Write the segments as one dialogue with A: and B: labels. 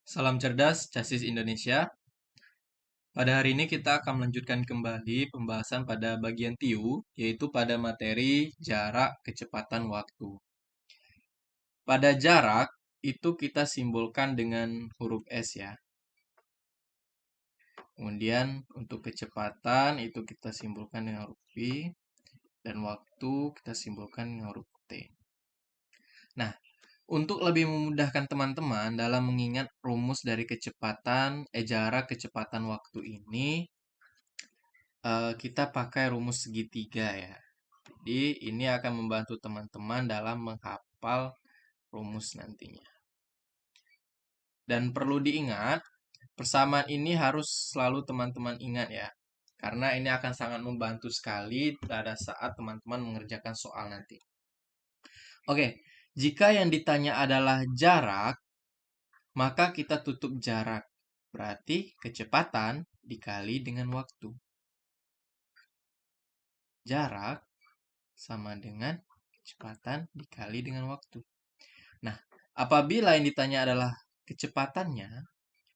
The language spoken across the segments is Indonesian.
A: Salam cerdas, Casis Indonesia. Pada hari ini kita akan melanjutkan kembali pembahasan pada bagian TIU, yaitu pada materi jarak kecepatan waktu. Pada jarak, itu kita simbolkan dengan huruf S ya. Kemudian untuk kecepatan, itu kita simbolkan dengan huruf V. Dan waktu kita simbolkan dengan huruf T. Nah, untuk lebih memudahkan teman-teman dalam mengingat rumus dari jarak kecepatan waktu ini, kita pakai rumus segitiga ya. Jadi ini akan membantu teman-teman dalam menghafal rumus nantinya. Dan perlu diingat, persamaan ini harus selalu teman-teman ingat ya. Karena ini akan sangat membantu sekali pada saat teman-teman mengerjakan soal nanti. Oke, jika yang ditanya adalah jarak, maka kita tutup jarak. Berarti kecepatan dikali dengan waktu. Jarak sama dengan kecepatan dikali dengan waktu. Nah, apabila yang ditanya adalah kecepatannya,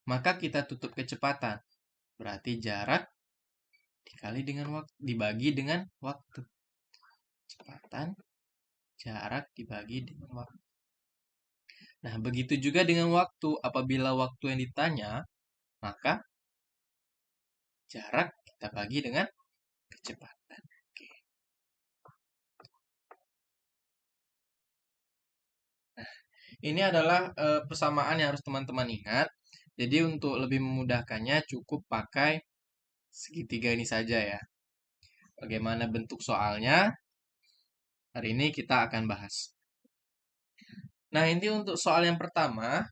A: maka kita tutup kecepatan. Berarti jarak dikali dengan waktu, dibagi dengan waktu. Kecepatan, jarak dibagi dengan waktu. Nah, begitu juga dengan waktu. Apabila waktu yang ditanya, maka jarak kita bagi dengan kecepatan. Oke. Nah, ini adalah persamaan yang harus teman-teman ingat. Jadi untuk lebih memudahkannya cukup pakai segitiga ini saja ya. Bagaimana bentuk soalnya? Hari ini kita akan bahas. Nah, ini untuk soal yang pertama.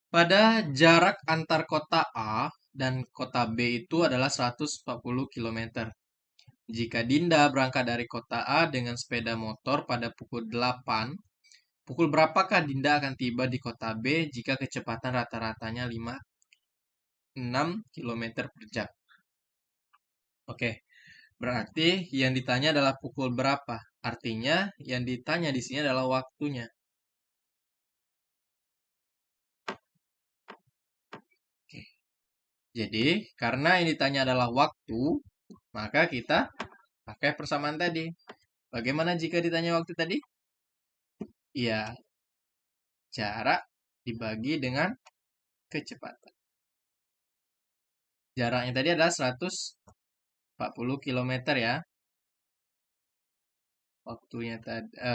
A: Pada jarak antar kota A dan kota B itu adalah 140 km. Jika Dinda berangkat dari kota A dengan sepeda motor pada pukul 8, pukul berapakah Dinda akan tiba di kota B jika kecepatan rata-ratanya 6 km per jam? Oke, berarti yang ditanya adalah pukul berapa. Artinya yang ditanya di sini adalah waktunya. Oke. Jadi, karena yang ditanya adalah waktu, maka kita pakai persamaan tadi. Bagaimana jika ditanya waktu tadi? Ya, jarak dibagi dengan kecepatan. Jaraknya tadi adalah 140 km ya.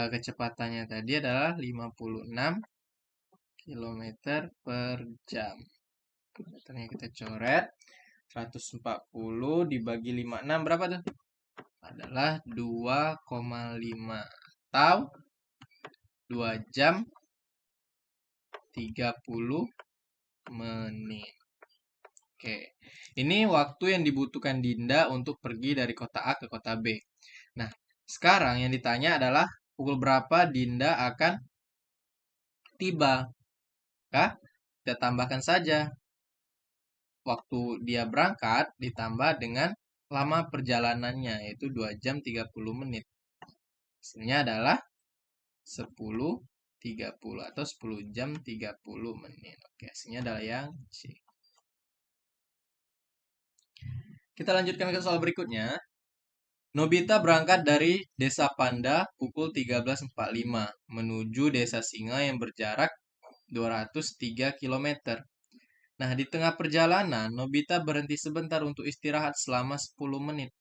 A: Kecepatannya tadi adalah 56 km per jam. Kilometernya kita coret. 140 dibagi 56 berapa tuh? Adalah 2,5 atau 2 jam 30 menit. Oke, ini waktu yang dibutuhkan Dinda untuk pergi dari kota A ke kota B. Nah, sekarang yang ditanya adalah pukul berapa Dinda akan tiba. Maka kita tambahkan saja. Waktu dia berangkat ditambah dengan lama perjalanannya, yaitu 2 jam 30 menit. Hasilnya adalah 10.30 atau 10 jam 30 menit. Oke, hasilnya adalah yang C. Kita lanjutkan ke soal berikutnya. Nobita berangkat dari Desa Panda pukul 13.45 menuju Desa Singa yang berjarak 203 km. Nah, di tengah perjalanan, Nobita berhenti sebentar untuk istirahat selama 10 menit.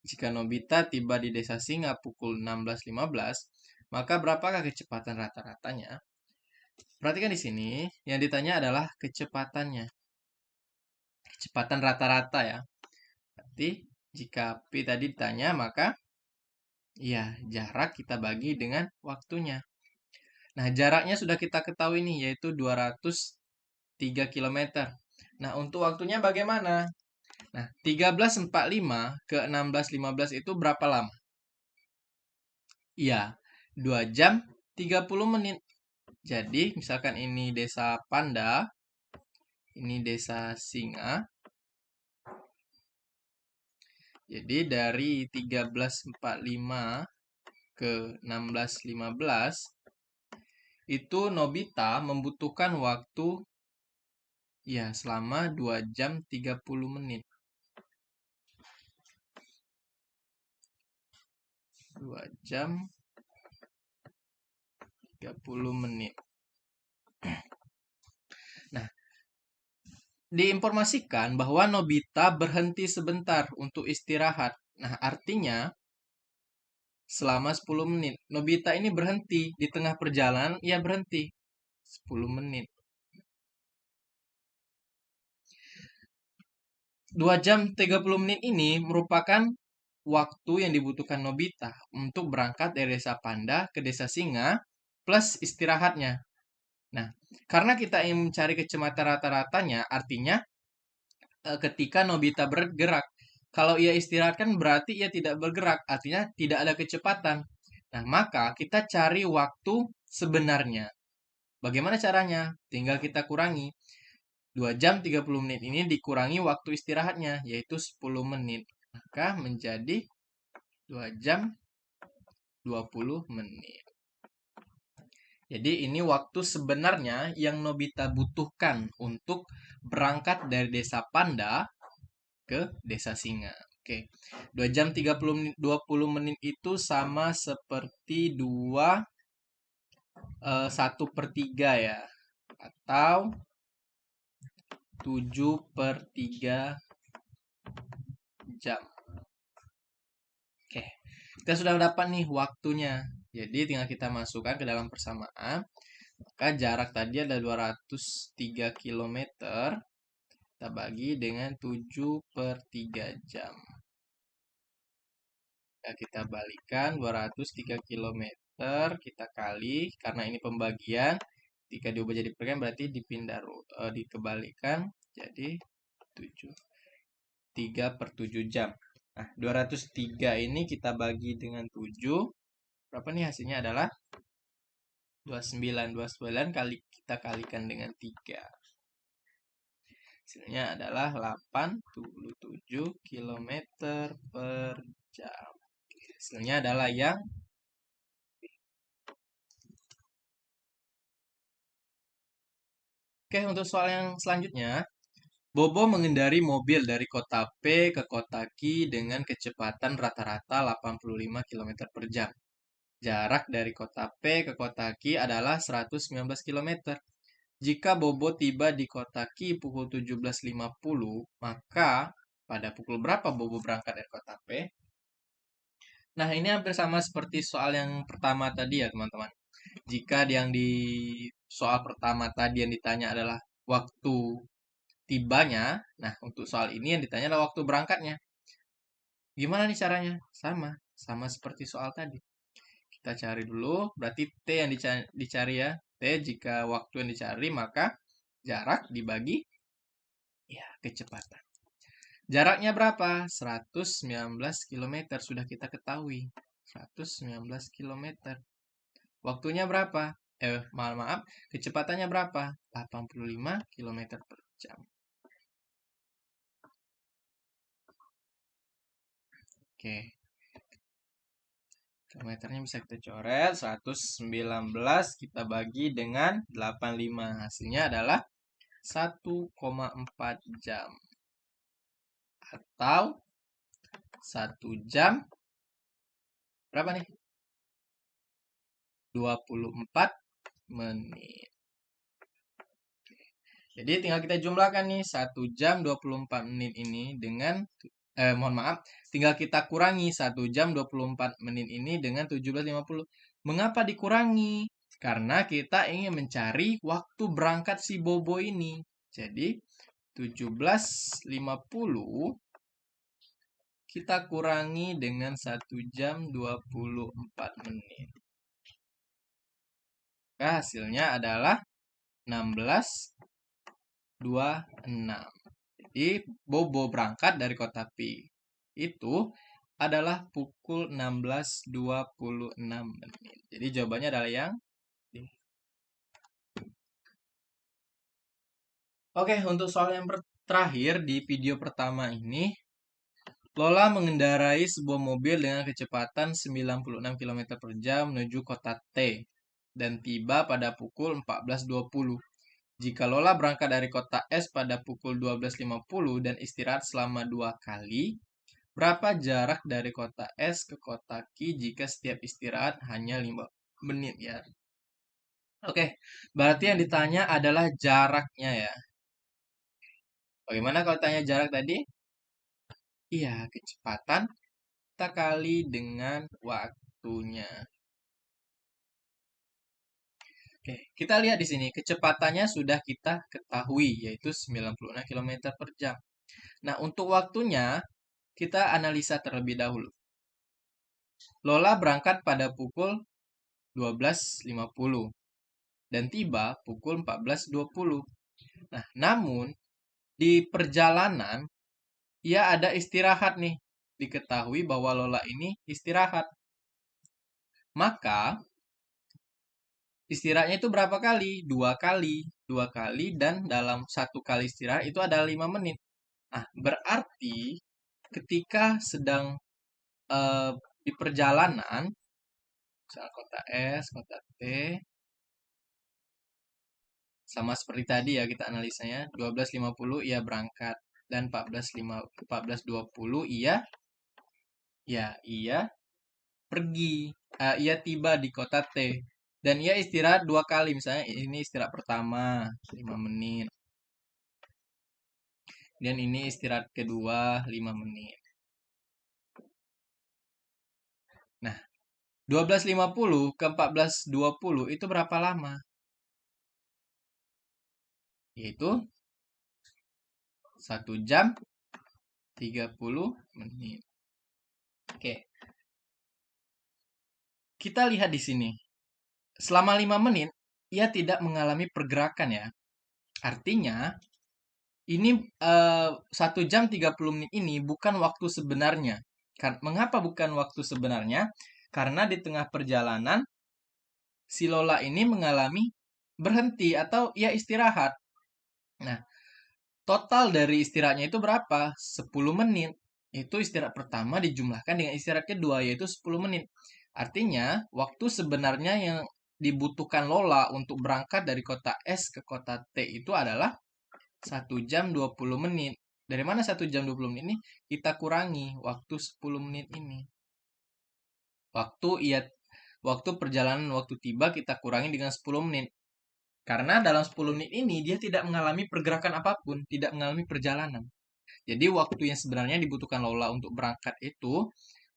A: Jika Nobita tiba di Desa Singa pukul 16.15, maka berapakah kecepatan rata-ratanya? Perhatikan di sini, yang ditanya adalah kecepatannya. Kecepatan rata-rata ya. Berarti jika P tadi ditanya, maka ya jarak kita bagi dengan waktunya. Nah, jaraknya sudah kita ketahui nih, yaitu 203 km. Nah, untuk waktunya bagaimana? Nah, 13.45 ke 16.15 itu berapa lama? Iya, 2 jam 30 menit. Jadi, misalkan ini Desa Panda, ini Desa Singa. Jadi, dari 13.45 ke 16.15, itu Nobita membutuhkan waktu Ya, selama 2 jam 30 menit. 2 jam 30 menit. Nah, diinformasikan bahwa Nobita berhenti sebentar untuk istirahat. Nah, artinya selama 10 menit. Nobita ini berhenti di tengah perjalanan, ia berhenti 10 menit. 2 jam 30 menit ini merupakan waktu yang dibutuhkan Nobita untuk berangkat dari desa Panda ke desa Singa plus istirahatnya. Nah, karena kita ingin mencari kecepatan rata-ratanya, artinya ketika Nobita bergerak. Kalau ia istirahat kan berarti ia tidak bergerak, artinya tidak ada kecepatan. Nah, maka kita cari waktu sebenarnya. Bagaimana caranya? Tinggal kita kurangi. 2 jam 30 menit ini dikurangi waktu istirahatnya, yaitu 10 menit. Maka menjadi 2 jam 20 menit. Jadi ini waktu sebenarnya yang Nobita butuhkan untuk berangkat dari desa Panda ke desa Singa. Oke. 2 jam 30 menit 20 menit itu sama seperti 1/3 ya. Atau 7/3 jam. Oke. Kita sudah dapat nih waktunya. Jadi tinggal kita masukkan ke dalam persamaan. Maka jarak tadi ada 203 km. Kita bagi dengan 7/3 jam. Ya, kita balikan 203 km, kita kali, karena ini pembagian, jika diubah jadi perkalian berarti dipindah dikebalikan jadi 7. 3/7 jam. Nah, 203 ini kita bagi dengan 7. Berapa nih hasilnya adalah 29. 29 kali kita kalikan dengan 3. Hasilnya adalah 87 km per jam. Hasilnya adalah yang Oke, untuk soal yang selanjutnya, Bobo mengendari mobil dari kota P ke kota Q dengan kecepatan rata-rata 85 km per jam. Jarak dari kota P ke kota Q adalah 119 km. Jika Bobo tiba di kota Q pukul 17.50, maka pada pukul berapa Bobo berangkat dari kota P? Nah, ini hampir sama seperti soal yang pertama tadi ya, teman-teman. Jika yang di soal pertama tadi yang ditanya adalah waktu tibanya, nah untuk soal ini yang ditanya adalah waktu berangkatnya. Gimana nih caranya? Sama seperti soal tadi. Kita cari dulu, berarti T yang dicari ya. T jika waktu yang dicari, maka jarak dibagi ya kecepatan. Jaraknya berapa? 119 km, sudah kita ketahui. 119 km. Waktunya berapa? Maaf, kecepatannya berapa? 85 km per jam. Oke. Kilometernya bisa kita coret. 119 kita bagi dengan 85. Hasilnya adalah 1,4 jam. Atau 1 jam berapa nih? 24 menit. Jadi tinggal kita jumlahkan nih 1 jam 24 menit ini dengan mohon maaf, tinggal kita kurangi 1 jam 24 menit ini dengan 17.50. Mengapa dikurangi? Karena kita ingin mencari waktu berangkat si Bobo ini. Jadi 17.50 kita kurangi dengan 1 jam 24 menit. Maka hasilnya adalah 16.26. Jadi Bobo berangkat dari kota Pi itu adalah pukul 16.26 menit. Jadi jawabannya adalah yang D. Oke, untuk soal yang terakhir di video pertama ini, Lola mengendarai sebuah mobil dengan kecepatan 96 km per jam menuju kota T dan tiba pada pukul 14.20. Jika Lola berangkat dari kota S pada pukul 12.50 dan istirahat selama 2 kali, berapa jarak dari kota S ke kota Q jika setiap istirahat hanya 5 menit ya? Oke, berarti yang ditanya adalah jaraknya ya. Bagaimana kalau tanya jarak tadi? Iya, kecepatan kita kali dengan waktunya. Oke, kita lihat di sini. Kecepatannya sudah kita ketahui, yaitu 96 km per jam. Nah, untuk waktunya, kita analisa terlebih dahulu. Lola berangkat pada pukul 12.50 dan tiba pukul 14.20. Nah, namun di perjalanan ia ada istirahat nih. Diketahui bahwa Lola ini istirahat. Maka istirahatnya itu berapa kali? 2 kali. 2 kali dan dalam 1 kali istirahat itu ada 5 menit. Nah, berarti ketika sedang eh, di perjalanan, misal kota S, kota T, sama seperti tadi ya kita analisanya, 12.50 ia berangkat dan 14.20 ia pergi. Ia tiba di kota T dan ia istirahat 2 kali. Misalnya ini istirahat pertama 5 menit. Dan ini istirahat kedua 5 menit. Nah, 12.50 ke 14.20 itu berapa lama? Yaitu 1 jam 30 menit. Oke. Kita lihat di sini. Selama 5 menit, ia tidak mengalami pergerakan ya. Artinya, ini 1 jam 30 menit ini bukan waktu sebenarnya. Mengapa bukan waktu sebenarnya? Karena di tengah perjalanan, si Lola ini mengalami berhenti atau ia istirahat. Nah, total dari istirahatnya itu berapa? 10 menit. Itu istirahat pertama dijumlahkan dengan istirahat kedua, yaitu 10 menit. Artinya, waktu sebenarnya yang dibutuhkan Lola untuk berangkat dari kota S ke kota T itu adalah 1 jam 20 menit. Dari mana 1 jam 20 menit ini? Kita kurangi waktu 10 menit ini. Waktu perjalanan, waktu tiba kita kurangi dengan 10 menit. Karena dalam 10 menit ini dia tidak mengalami pergerakan apapun, tidak mengalami perjalanan. Jadi waktu yang sebenarnya dibutuhkan Lola untuk berangkat itu,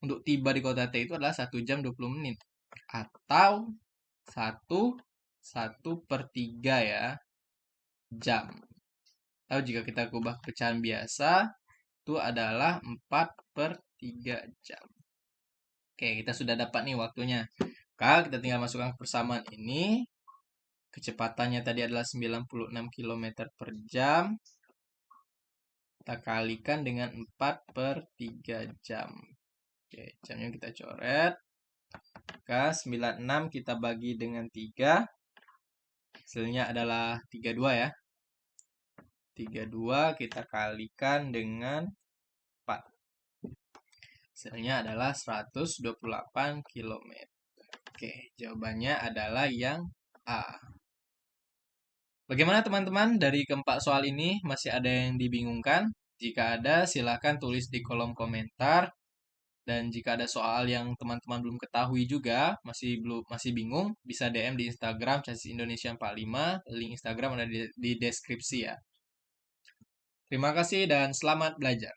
A: untuk tiba di kota T itu adalah 1 jam 20 menit. Atau 1/3 ya, jam. Atau jika kita ubah pecahan biasa, itu adalah 4/3 jam. Oke, kita sudah dapat nih waktunya. Maka kita tinggal masukkan ke persamaan ini. Kecepatannya tadi adalah 96 km per jam. Kita kalikan dengan 4/3 jam. Oke, jamnya kita coret. Maka 96 kita bagi dengan 3. Hasilnya adalah 32 ya. 32 kita kalikan dengan 4. Hasilnya adalah 128 km. Oke, jawabannya adalah yang A. Bagaimana teman-teman? Dari keempat soal ini masih ada yang dibingungkan? Jika ada, silakan tulis di kolom komentar. Dan jika ada soal yang teman-teman belum ketahui juga, masih bingung, bisa DM di Instagram Chassis Indonesia 45. Link Instagram ada di deskripsi ya. Terima kasih dan selamat belajar.